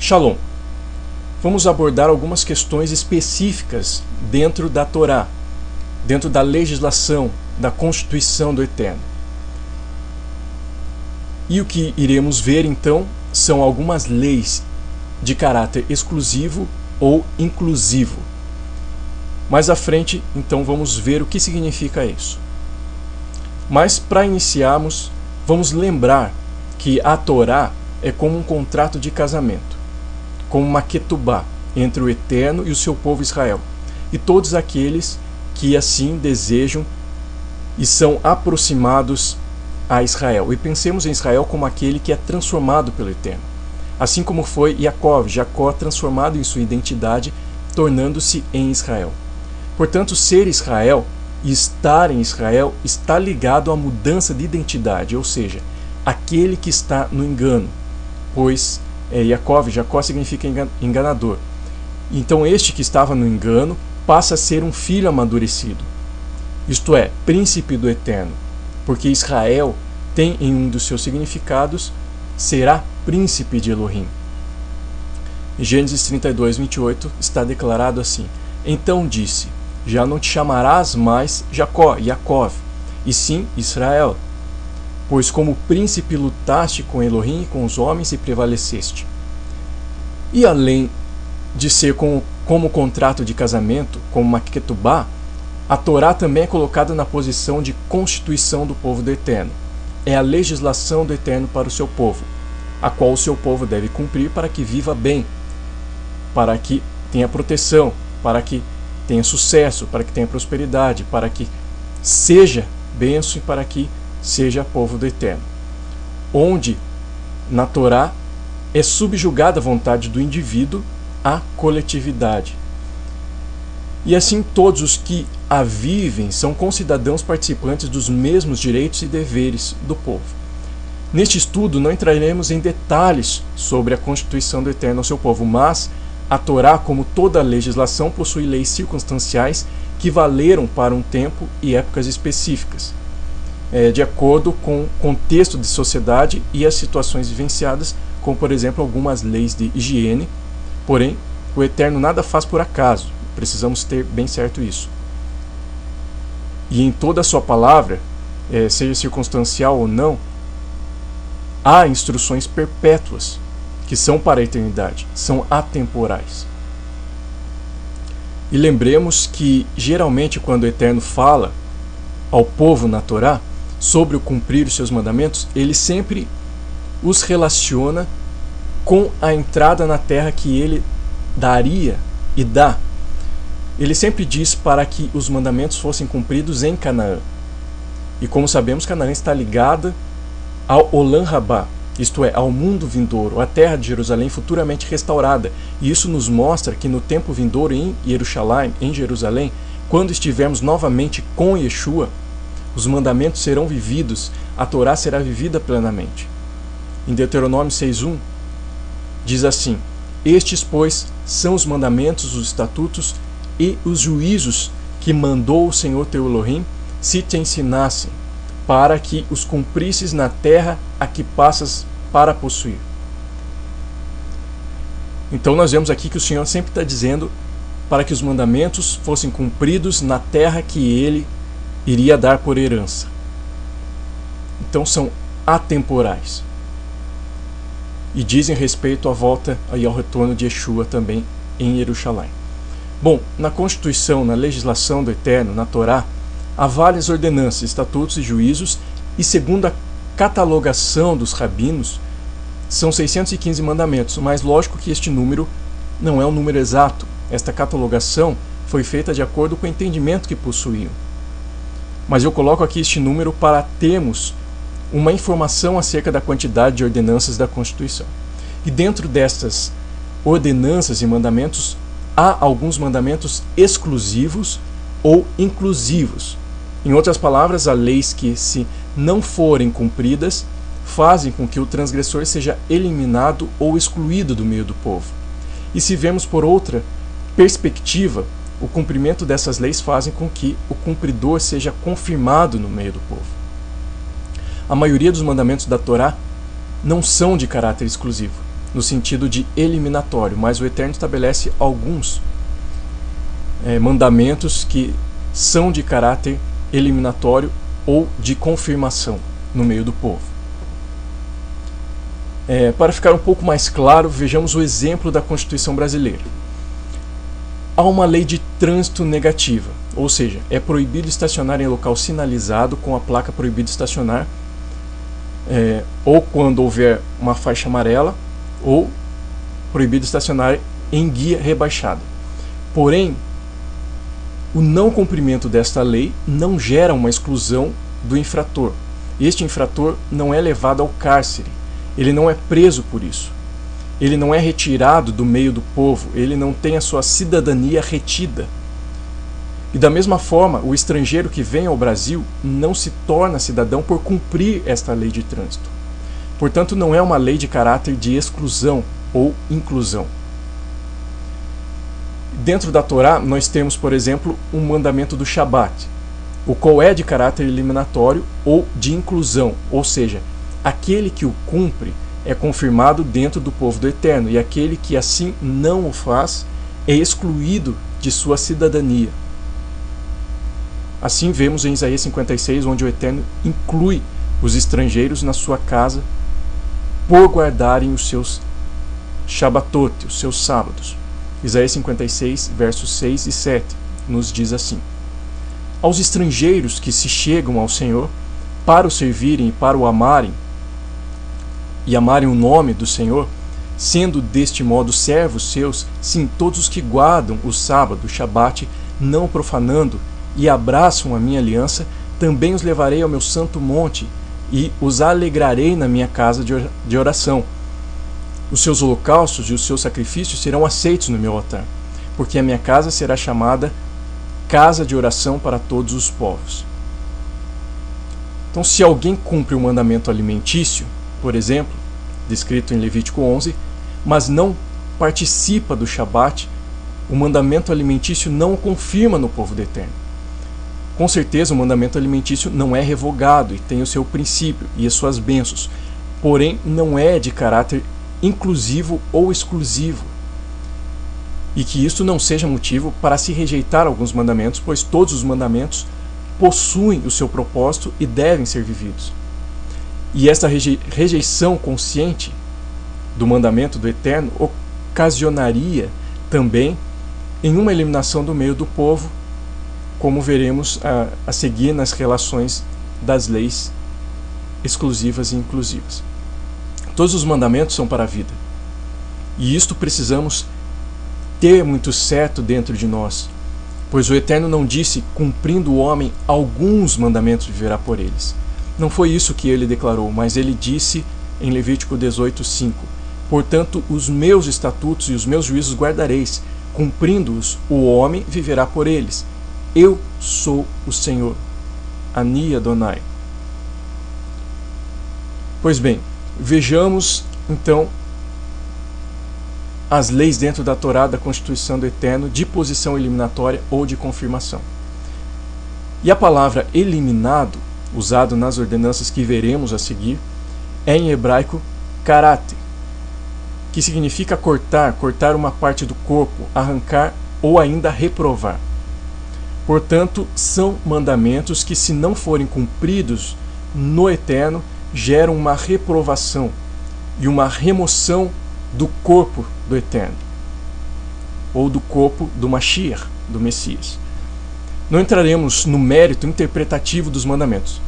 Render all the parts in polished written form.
Shalom. Vamos abordar algumas questões específicas dentro da Torá, dentro da legislação, da Constituição do Eterno. E o que iremos ver então são algumas leis de caráter exclusivo ou inclusivo. Mais à frente, então, vamos ver o que significa isso. Mas para iniciarmos, vamos lembrar que a Torá é como um contrato de casamento, como uma ketubá entre o Eterno e o seu povo Israel, e todos aqueles que assim desejam e são aproximados a Israel. E pensemos em Israel como aquele que é transformado pelo Eterno, assim como foi Jacó transformado em sua identidade, tornando-se em Israel. Portanto, ser Israel e estar em Israel está ligado à mudança de identidade, ou seja, aquele que está no engano, pois Jacó significa enganador. Então este que estava no engano passa a ser um filho amadurecido, isto é, príncipe do Eterno, porque Israel tem em um dos seus significados, será príncipe de Elohim. Em Gênesis 32, 28 está declarado assim: Então disse, já não te chamarás mais Jacó, e sim Israel, pois como príncipe lutaste com Elohim e com os homens e prevaleceste. E além de ser como contrato de casamento, como uma ketubá, a Torá também é colocada na posição de constituição do povo do Eterno. É a legislação do Eterno para o seu povo, a qual o seu povo deve cumprir para que viva bem, para que tenha proteção, para que tenha sucesso, para que tenha prosperidade, para que seja bênção e para que seja povo do Eterno. Onde, na Torá, é subjugada a vontade do indivíduo à coletividade. E assim todos os que a vivem são concidadãos participantes dos mesmos direitos e deveres do povo. Neste estudo não entraremos em detalhes sobre a constituição do Eterno ao seu povo, mas a Torá, como toda a legislação, possui leis circunstanciais que valeram para um tempo e épocas específicas, de acordo com o contexto de sociedade e as situações vivenciadas, como por exemplo algumas leis de higiene. Porém, o Eterno nada faz por acaso, precisamos ter bem certo isso. E em toda a sua palavra, seja circunstancial ou não, há instruções perpétuas, que são para a eternidade, são atemporais. E lembremos que, geralmente, quando o Eterno fala ao povo na Torá sobre o cumprir os seus mandamentos, ele sempre os relaciona com a entrada na terra que ele daria e dá. Ele sempre diz para que os mandamentos fossem cumpridos em Canaã. E como sabemos, Canaã está ligada ao Olam Rabá, isto é, ao mundo vindouro, a terra de Jerusalém futuramente restaurada. E isso nos mostra que no tempo vindouro em Jerusalém, quando estivermos novamente com Yeshua, os mandamentos serão vividos, a Torá será vivida plenamente. Em Deuteronômio 6:1 diz assim: Estes, pois, são os mandamentos, os estatutos e os juízos que mandou o Senhor teu Elohim, se te ensinassem, para que os cumprisses na terra a que passas para possuir. Então nós vemos aqui que o Senhor sempre está dizendo para que os mandamentos fossem cumpridos na terra que ele iria dar por herança. Então são atemporais. E dizem respeito à volta e ao retorno de Yeshua também em Jerusalém. Bom, na Constituição, na legislação do Eterno, na Torá, há várias ordenanças, estatutos e juízos, e segundo a catalogação dos rabinos, são 615 mandamentos, mas lógico que este número não é um número exato. Esta catalogação foi feita de acordo com o entendimento que possuíam. Mas eu coloco aqui este número para termos uma informação acerca da quantidade de ordenanças da Constituição. E dentro destas ordenanças e mandamentos, há alguns mandamentos exclusivos ou inclusivos. Em outras palavras, há leis que, se não forem cumpridas, fazem com que o transgressor seja eliminado ou excluído do meio do povo. E se vemos por outra perspectiva, o cumprimento dessas leis fazem com que o cumpridor seja confirmado no meio do povo. A maioria dos mandamentos da Torá não são de caráter exclusivo. no sentido de eliminatório, mas o Eterno estabelece alguns mandamentos que são de caráter eliminatório ou de confirmação no meio do povo. Para ficar um pouco mais claro, vejamos o exemplo da Constituição brasileira. Há uma lei de trânsito negativa, ou seja, é proibido estacionar em local sinalizado com a placa proibido estacionar, ou quando houver uma faixa amarela, ou proibido estacionar em guia rebaixada. Porém, o não cumprimento desta lei não gera uma exclusão do infrator. Este infrator não é levado ao cárcere, ele não é preso por isso. Ele não é retirado do meio do povo, ele não tem a sua cidadania retida. E da mesma forma, o estrangeiro que vem ao Brasil não se torna cidadão por cumprir esta lei de trânsito. Portanto, não é uma lei de caráter de exclusão ou inclusão. Dentro da Torá, nós temos, por exemplo, um mandamento do Shabat, o qual é de caráter eliminatório ou de inclusão, ou seja, aquele que o cumpre é confirmado dentro do povo do Eterno, e aquele que assim não o faz é excluído de sua cidadania. Assim vemos em Isaías 56, onde o Eterno inclui os estrangeiros na sua casa por guardarem os seus Shabatot, os seus sábados. Isaías 56, versos 6 e 7, nos diz assim: aos estrangeiros que se chegam ao Senhor para o servirem e para o amarem, e amarem o nome do Senhor, sendo deste modo servos seus, sim, todos os que guardam o sábado, o Shabat, não profanando, e abraçam a minha aliança, também os levarei ao meu santo monte, e os alegrarei na minha casa de oração. Os seus holocaustos e os seus sacrifícios serão aceitos no meu altar, porque a minha casa será chamada casa de oração para todos os povos. Então, se alguém cumpre o mandamento alimentício, por exemplo, descrito em Levítico 11, mas não participa do Shabat, o mandamento alimentício não o confirma no povo do Eterno. Com certeza o mandamento alimentício não é revogado e tem o seu princípio e as suas bênçãos, porém não é de caráter inclusivo ou exclusivo. E que isto não seja motivo para se rejeitar alguns mandamentos, pois todos os mandamentos possuem o seu propósito e devem ser vividos. E esta rejeição consciente do mandamento do Eterno ocasionaria também em uma eliminação do meio do povo, como veremos a seguir nas relações das leis exclusivas e inclusivas. Todos os mandamentos são para a vida. E isto precisamos ter muito certo dentro de nós, pois o Eterno não disse, cumprindo o homem alguns mandamentos viverá por eles. Não foi isso que ele declarou, mas ele disse em Levítico 18:5: portanto, os meus estatutos e os meus juízos guardareis, cumprindo-os, o homem viverá por eles. Eu sou o Senhor, Ani Adonai. Pois bem, vejamos então as leis dentro da Torá, da Constituição do Eterno, de posição eliminatória ou de confirmação. E a palavra eliminado, usado nas ordenanças que veremos a seguir, é em hebraico karate, que significa cortar, cortar uma parte do corpo, arrancar ou ainda reprovar. Portanto, são mandamentos que, se não forem cumpridos no Eterno, geram uma reprovação e uma remoção do corpo do Eterno, ou do corpo do Mashiach, do Messias. Não entraremos no mérito interpretativo dos mandamentos,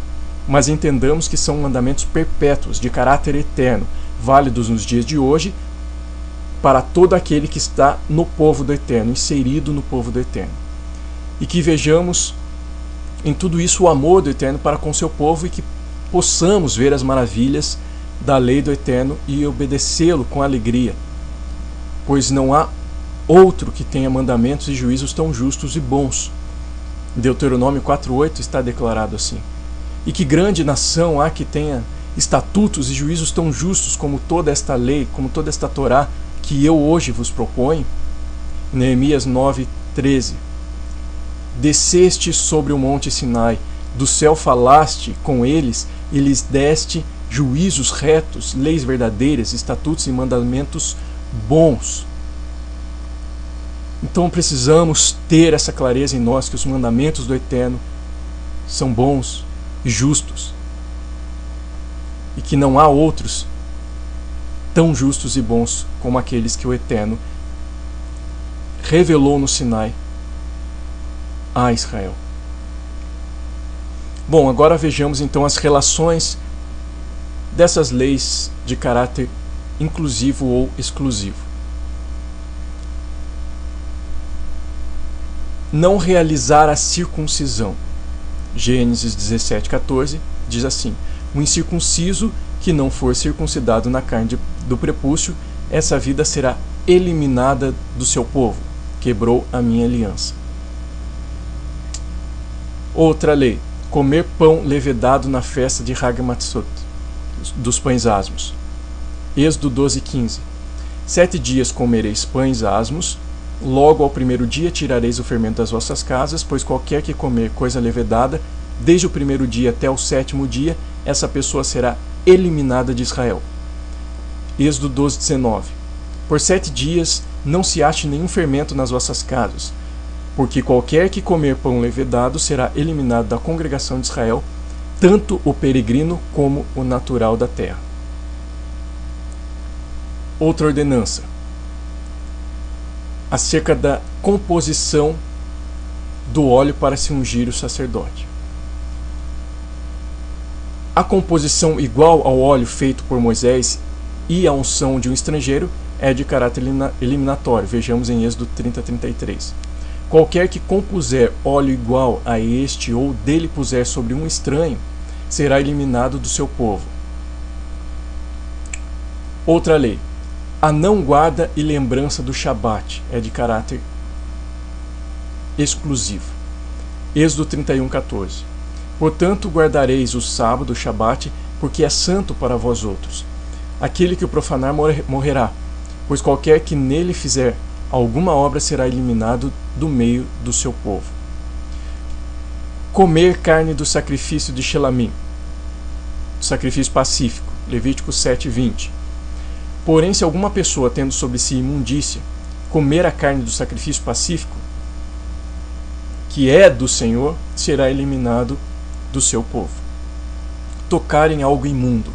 mas entendamos que são mandamentos perpétuos, de caráter eterno, válidos nos dias de hoje, para todo aquele que está no povo do Eterno, inserido no povo do Eterno. E que vejamos em tudo isso o amor do Eterno para com seu povo e que possamos ver as maravilhas da lei do Eterno e obedecê-lo com alegria, pois não há outro que tenha mandamentos e juízos tão justos e bons. Deuteronômio 4:8 está declarado assim. E que grande nação há que tenha estatutos e juízos tão justos como toda esta lei, como toda esta Torá que eu hoje vos proponho? Neemias 9:13. Desceste sobre o monte Sinai, do céu falaste com eles e lhes deste juízos retos, leis verdadeiras, estatutos e mandamentos bons. Então precisamos ter essa clareza em nós que os mandamentos do Eterno são bons e justos, e que não há outros tão justos e bons como aqueles que o Eterno revelou no Sinai a Israel. Bom, agora vejamos então as relações dessas leis de caráter inclusivo ou exclusivo. Não realizar a circuncisão. Gênesis 17:14 diz assim: o incircunciso que não for circuncidado na carne do prepúcio, essa vida será eliminada do seu povo. Quebrou a minha aliança. Outra lei: comer pão levedado na festa de Hag Matzot, dos pães asmos. Êxodo 12:15. 7 dias comereis pães asmos, logo ao primeiro dia tirareis o fermento das vossas casas, pois qualquer que comer coisa levedada, desde o primeiro dia até o 7º dia, essa pessoa será eliminada de Israel. Êxodo 12:19. Por 7 dias não se ache nenhum fermento nas vossas casas, porque qualquer que comer pão levedado será eliminado da congregação de Israel, tanto o peregrino como o natural da terra. Outra ordenança, acerca da composição do óleo para se ungir o sacerdote. A composição igual ao óleo feito por Moisés e a unção de um estrangeiro é de caráter eliminatório. Vejamos em Êxodo 30:33. Qualquer que compuser óleo igual a este ou dele puser sobre um estranho, será eliminado do seu povo. Outra lei: a não guarda e lembrança do Shabat é de caráter exclusivo. Êxodo 31:14. Portanto, guardareis o sábado, o Shabat, porque é santo para vós outros. Aquele que o profanar morrerá, pois qualquer que nele fizer alguma obra será eliminado do meio do seu povo. Comer carne do sacrifício de Shelamim, sacrifício pacífico. Levítico 7:20. Porém, se alguma pessoa, tendo sobre si imundícia, comer a carne do sacrifício pacífico, que é do Senhor, será eliminado do seu povo. Tocar em algo imundo.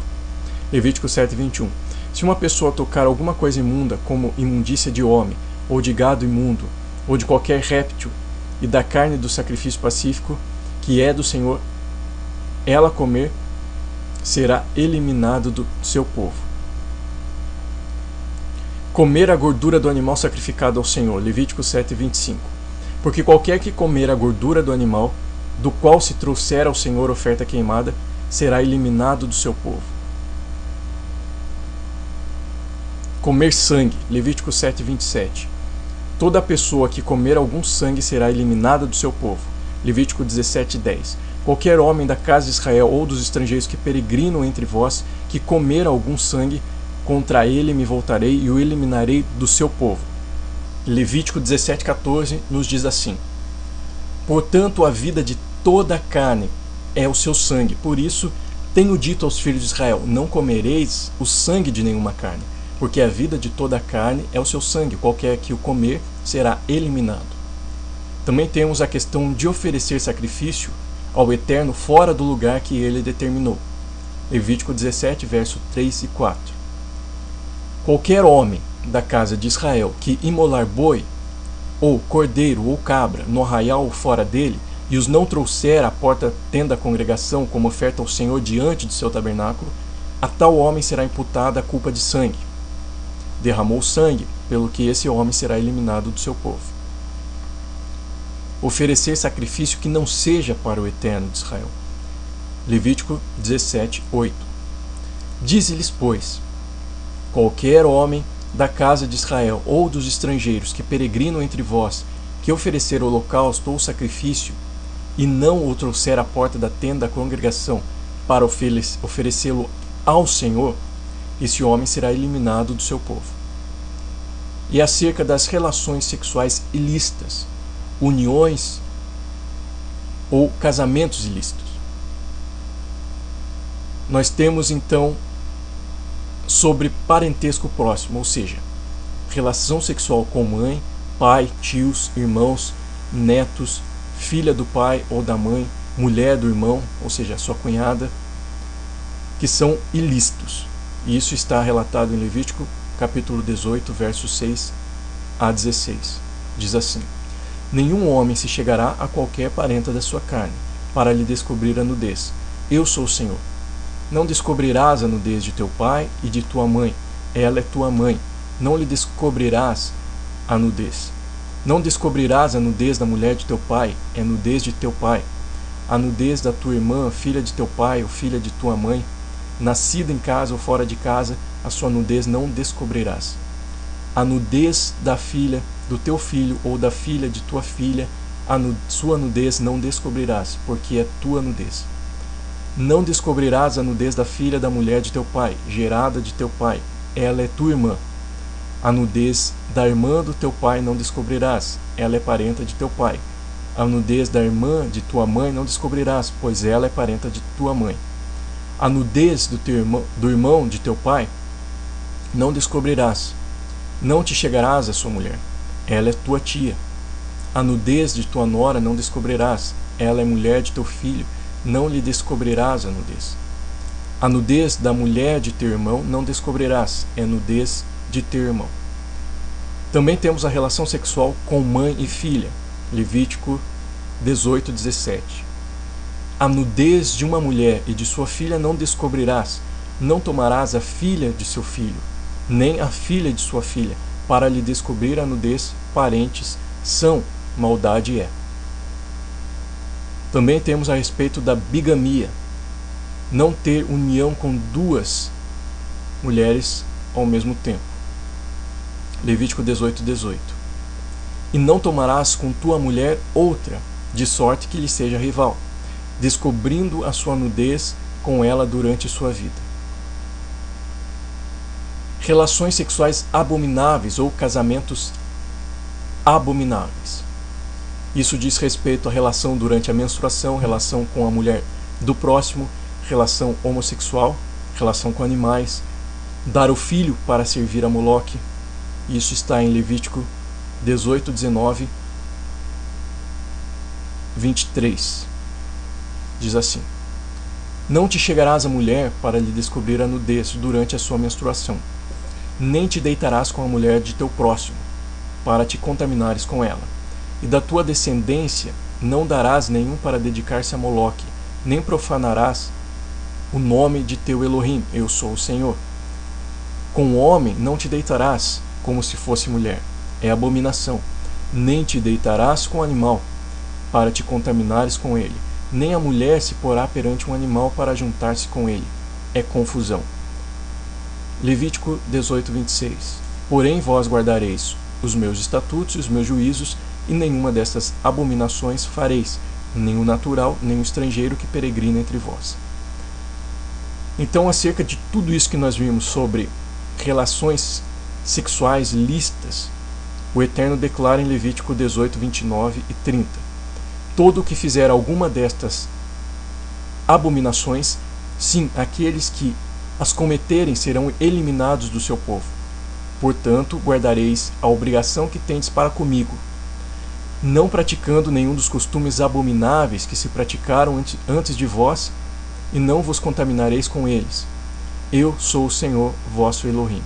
Levítico 7:21. Se uma pessoa tocar alguma coisa imunda, como imundícia de homem, ou de gado imundo, ou de qualquer réptil, e da carne do sacrifício pacífico, que é do Senhor, ela comer, será eliminado do seu povo. Comer a gordura do animal sacrificado ao Senhor. Levítico 7:25. Porque qualquer que comer a gordura do animal, do qual se trouxer ao Senhor oferta queimada, será eliminado do seu povo. Comer sangue. Levítico 7:27. Toda pessoa que comer algum sangue será eliminada do seu povo. Levítico 17:10. Qualquer homem da casa de Israel ou dos estrangeiros que peregrinam entre vós, que comer algum sangue, contra ele me voltarei e o eliminarei do seu povo. Levítico 17:14 nos diz assim: portanto, a vida de toda a carne é o seu sangue. Por isso, tenho dito aos filhos de Israel: não comereis o sangue de nenhuma carne, porque a vida de toda a carne é o seu sangue. Qualquer que o comer será eliminado. Também temos a questão de oferecer sacrifício ao Eterno fora do lugar que ele determinou. Levítico 17, verso 3 e 4. Qualquer homem da casa de Israel que imolar boi, ou cordeiro, ou cabra, no arraial ou fora dele, e os não trouxer à porta tenda da congregação como oferta ao Senhor diante do seu tabernáculo, a tal homem será imputada a culpa de sangue. Derramou sangue, pelo que esse homem será eliminado do seu povo. Oferecer sacrifício que não seja para o Eterno de Israel. Levítico 17, 8. Dize-lhes, pois, qualquer homem da casa de Israel ou dos estrangeiros que peregrinam entre vós, que oferecer holocausto ou sacrifício, e não o trouxer à porta da tenda da congregação para oferecê-lo ao Senhor, esse homem será eliminado do seu povo. E acerca das relações sexuais ilícitas, uniões ou casamentos ilícitos. nós temos então sobre parentesco próximo, ou seja, relação sexual com mãe, pai, tios, irmãos, netos, filha do pai ou da mãe, mulher do irmão, ou seja, sua cunhada, que são ilícitos. E isso está relatado em Levítico, capítulo 18, versos 6 a 16. Diz assim: nenhum homem se chegará a qualquer parenta da sua carne, para lhe descobrir a nudez. Eu sou o Senhor. Não descobrirás a nudez de teu pai e de tua mãe, ela é tua mãe. Não lhe descobrirás a nudez. Não descobrirás a nudez da mulher de teu pai, é nudez de teu pai. A nudez da tua irmã, filha de teu pai ou filha de tua mãe, nascida em casa ou fora de casa, a sua nudez não descobrirás. A nudez da filha do teu filho ou da filha de tua filha, sua nudez não descobrirás, porque é tua nudez. Não descobrirás a nudez da filha da mulher de teu pai, gerada de teu pai, ela é tua irmã. A nudez da irmã do teu pai não descobrirás, ela é parenta de teu pai. A nudez da irmã de tua mãe não descobrirás, pois ela é parenta de tua mãe. A nudez do irmão de teu pai não descobrirás. Não te chegarás à sua mulher, ela é tua tia. A nudez de tua nora não descobrirás, ela é mulher de teu filho, não lhe descobrirás a nudez. A nudez da mulher de teu irmão não descobrirás, é nudez de teu irmão. Também temos a relação sexual com mãe e filha, Levítico 18, 17. A nudez de uma mulher e de sua filha não descobrirás, não tomarás a filha de seu filho, nem a filha de sua filha, para lhe descobrir a nudez, parentes são, maldade é. Também temos a respeito da bigamia, não ter união com duas mulheres ao mesmo tempo. Levítico 18, 18. E não tomarás com tua mulher outra, de sorte que lhe seja rival, descobrindo a sua nudez com ela durante sua vida. Relações sexuais abomináveis ou casamentos abomináveis. Isso diz respeito à relação durante a menstruação, relação com a mulher do próximo, relação homossexual, relação com animais, dar o filho para servir a Moloque. Isso está em Levítico 18, 19, 23. Diz assim: não te chegarás à mulher para lhe descobrir a nudez durante a sua menstruação, nem te deitarás com a mulher de teu próximo, para te contaminares com ela. E da tua descendência não darás nenhum para dedicar-se a Moloque, nem profanarás o nome de teu Elohim, eu sou o Senhor. Com o homem não te deitarás, como se fosse mulher, é abominação. Nem te deitarás com o animal, para te contaminares com ele. Nem a mulher se porá perante um animal para juntar-se com ele, é confusão. Levítico 18, 26. Porém vós guardareis os meus estatutos e os meus juízos, e nenhuma destas abominações fareis, nem o natural, nem o estrangeiro que peregrina entre vós. Então, acerca de tudo isso que nós vimos sobre relações sexuais lícitas, o Eterno declara em Levítico 18, 29 e 30. Todo o que fizer alguma destas abominações, sim, aqueles que as cometerem serão eliminados do seu povo. Portanto, guardareis a obrigação que tendes para comigo, não praticando nenhum dos costumes abomináveis que se praticaram antes de vós, e não vos contaminareis com eles. Eu sou o Senhor, vosso Elohim.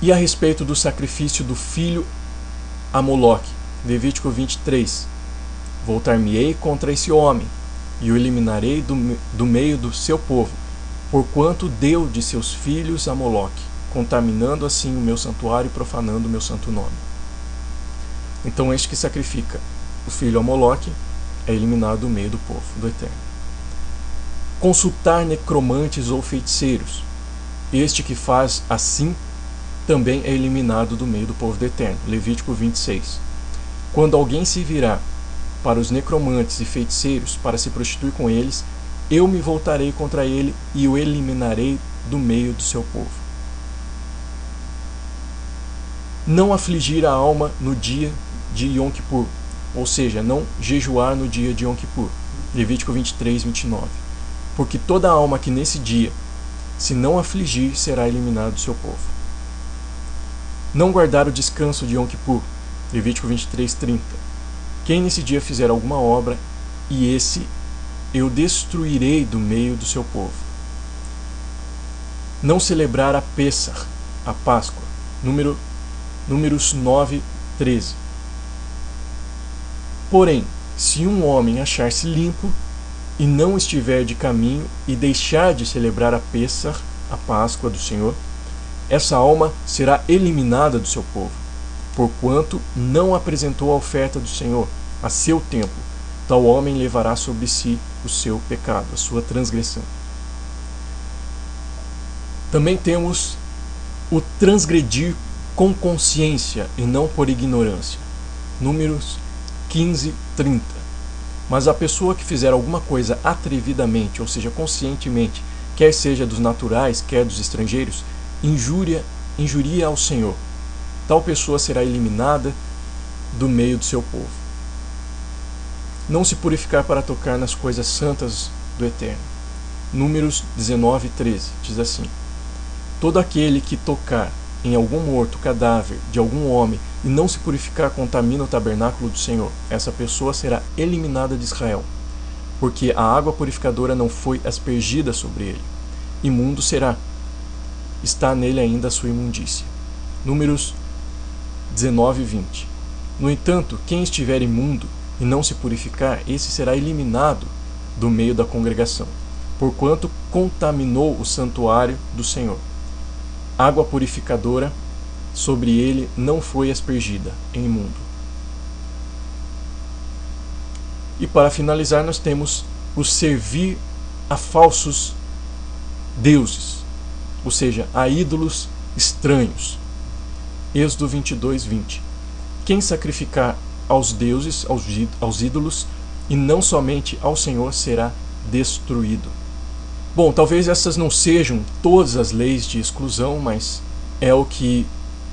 E a respeito do sacrifício do filho a Moloque, Levítico 23. Voltar-me-ei contra esse homem, e o eliminarei do meio do seu povo, porquanto deu de seus filhos a Moloque, contaminando assim o meu santuário e profanando o meu santo nome. Então este que sacrifica o filho a Moloque é eliminado do meio do povo do Eterno. Consultar necromantes ou feiticeiros. Este que faz assim também é eliminado do meio do povo do Eterno. Levítico 26. Quando alguém se virar para os necromantes e feiticeiros para se prostituir com eles, eu me voltarei contra ele e o eliminarei do meio do seu povo. Não afligir a alma no dia de Yom Kippur, ou seja, não jejuar no dia de Yom Kippur. Levítico 23, 29. Porque toda alma que nesse dia se não afligir será eliminada do seu povo. Não guardar o descanso de Yom Kippur. Levítico 23, 30. Quem nesse dia fizer alguma obra, e esse eu destruirei do meio do seu povo. Não celebrar a Pessah, a Páscoa. Números 9, 13. Porém, se um homem achar-se limpo e não estiver de caminho e deixar de celebrar a Pessah, a Páscoa do Senhor, essa alma será eliminada do seu povo, porquanto não apresentou a oferta do Senhor a seu tempo. Tal homem levará sobre si o seu pecado, a sua transgressão. Também temos o transgredir com consciência e não por ignorância. Números 15, 30. Mas a pessoa que fizer alguma coisa atrevidamente, ou seja, conscientemente, quer seja dos naturais, quer dos estrangeiros, injuria ao Senhor. Tal pessoa será eliminada do meio do seu povo. Não se purificar para tocar nas coisas santas do Eterno. Números 19, 13. Diz assim: todo aquele que tocar em algum morto cadáver de algum homem e não se purificar contamina o tabernáculo do Senhor. Essa pessoa será eliminada de Israel, porque a água purificadora não foi aspergida sobre ele. Imundo será. Está nele ainda a sua imundícia. Números 19, 20. No entanto, quem estiver imundo e não se purificar, esse será eliminado do meio da congregação, porquanto contaminou o santuário do Senhor. Água purificadora sobre ele não foi aspergida, é imundo. E para finalizar, nós temos o servir a falsos deuses, ou seja, a ídolos estranhos. Êxodo 22, 20. Quem sacrificar aos deuses, aos ídolos, e não somente ao Senhor, será destruído. Bom, talvez essas não sejam todas as leis de exclusão, mas é o que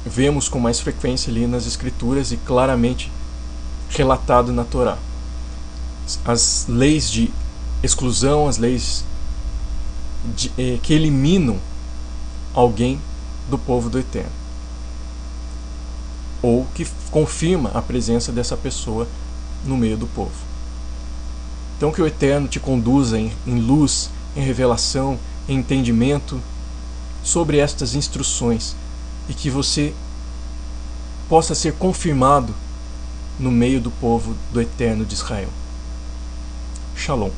vemos com mais frequência ali nas Escrituras e claramente relatado na Torá. As leis de exclusão, as leis que eliminam alguém do povo do Eterno, ou que confirma a presença dessa pessoa no meio do povo. Então que o Eterno te conduza em luz, em revelação, em entendimento sobre estas instruções e que você possa ser confirmado no meio do povo do Eterno de Israel. Shalom.